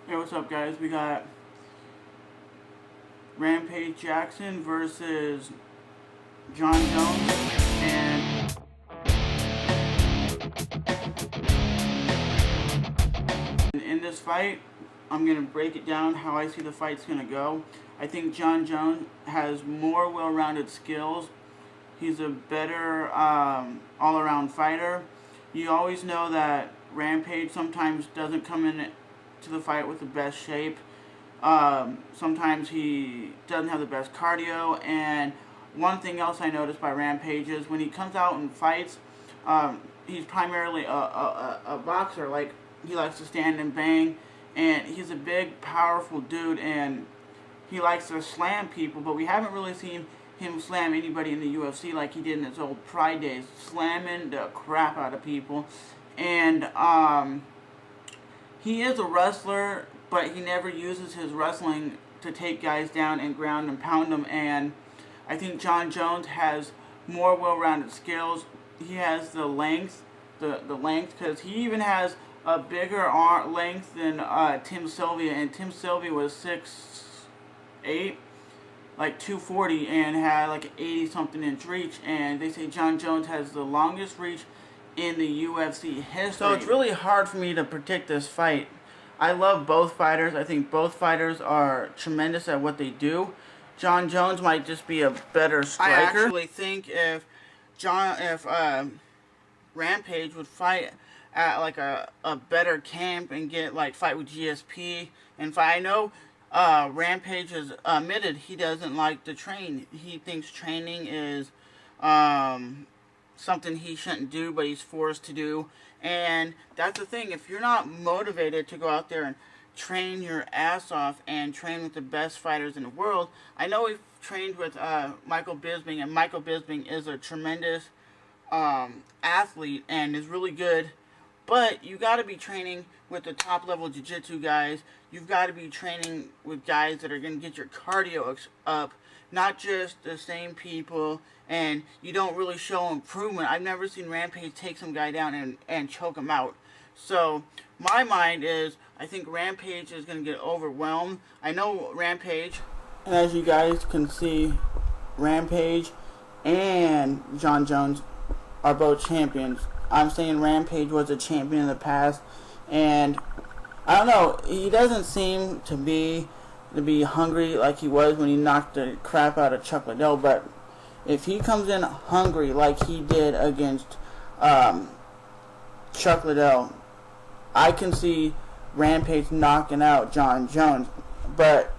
Hey, what's up, guys? We got Rampage Jackson versus John Jones, and in this fight, I'm gonna break it down how I see the fight's gonna go. I think John Jones has more well-rounded skills. He's a better all-around fighter. You always know that Rampage sometimes doesn't come in to the fight with the best shape. Sometimes he doesn't have the best cardio, and one thing else I noticed by Rampage is when he comes out and fights, he's primarily a boxer. Like, he likes to stand and bang, and he's a big, powerful dude, and he likes to slam people, but we haven't really seen him slam anybody in the UFC like he did in his old Pride days, slamming the crap out of people. And he is a wrestler, but he never uses his wrestling to take guys down and ground and pound them. And I think John Jones has more well-rounded skills. He has the length, because he even has a bigger arm length than Tim Sylvia, and Tim Sylvia was 6'8", like 240, and had like 80-something inch reach. And they say John Jones has the longest reach in the UFC history. So it's really hard for me to predict this fight. I love both fighters. I think both fighters are tremendous at what they do. John Jones might just be a better striker. I actually think if Rampage would fight at like a better camp and get like fight with GSP and fight. I know Rampage has admitted he doesn't like to train. He thinks training is something he shouldn't do, but he's forced to do. And that's the thing. If you're not motivated to go out there and train your ass off and train with the best fighters in the world. I know we've trained with Michael Bisping, and Michael Bisping is a tremendous athlete and is really good. But you got to be training with the top level jiu-jitsu guys. You've got to be training with guys that are going to get your cardio up, not just the same people, and you don't really show improvement. I've never seen Rampage take some guy down and choke him out. So my mind is, I think Rampage is going to get overwhelmed. I know Rampage, and as you guys can see, Rampage and John Jones are both champions. I'm saying Rampage was a champion in the past, and I don't know, he doesn't seem to be hungry like he was when he knocked the crap out of Chuck Liddell. But if he comes in hungry like he did against Chuck Liddell, I can see Rampage knocking out John Jones. But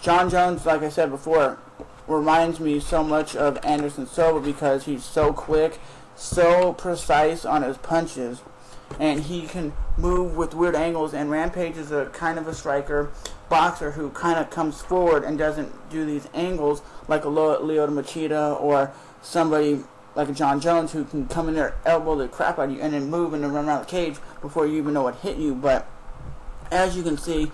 John Jones, like I said before, reminds me so much of Anderson Silva because he's so quick, so precise on his punches, and he can move with weird angles. And Rampage is a kind of a striker, boxer who kind of comes forward and doesn't do these angles like a Lyoto Machida or somebody like a John Jones who can come in there, elbow the crap out of you, and then move and then run around the cage before you even know what hit you. But as you can see,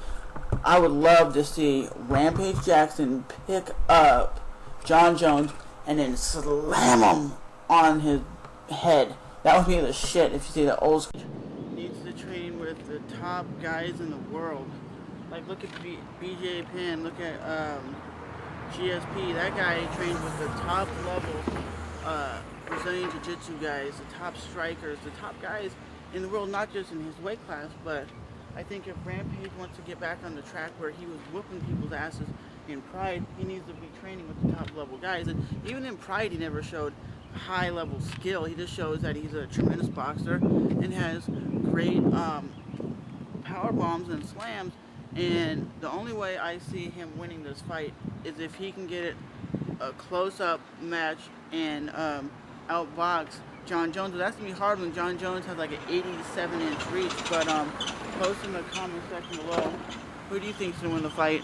I would love to see Rampage Jackson pick up John Jones and then slam him on his head. That would be the shit if you see the old school. Needs to train with the top guys in the world. Like, look at BJ Penn, look at GSP. That guy trains with the top level Brazilian Jiu-Jitsu guys, the top strikers, the top guys in the world, not just in his weight class. But I think if Rampage wants to get back on the track where he was whooping people's asses in Pride, he needs to be training with the top level guys. And even in Pride, he never showed high level skill. He just shows that he's a tremendous boxer and has great power bombs and slams. And the only way I see him winning this fight is if he can get it a close-up match and outbox John Jones. But that's going to be hard when John Jones has like an 87-inch reach. But post in the comment section below, who do you think is going to win the fight?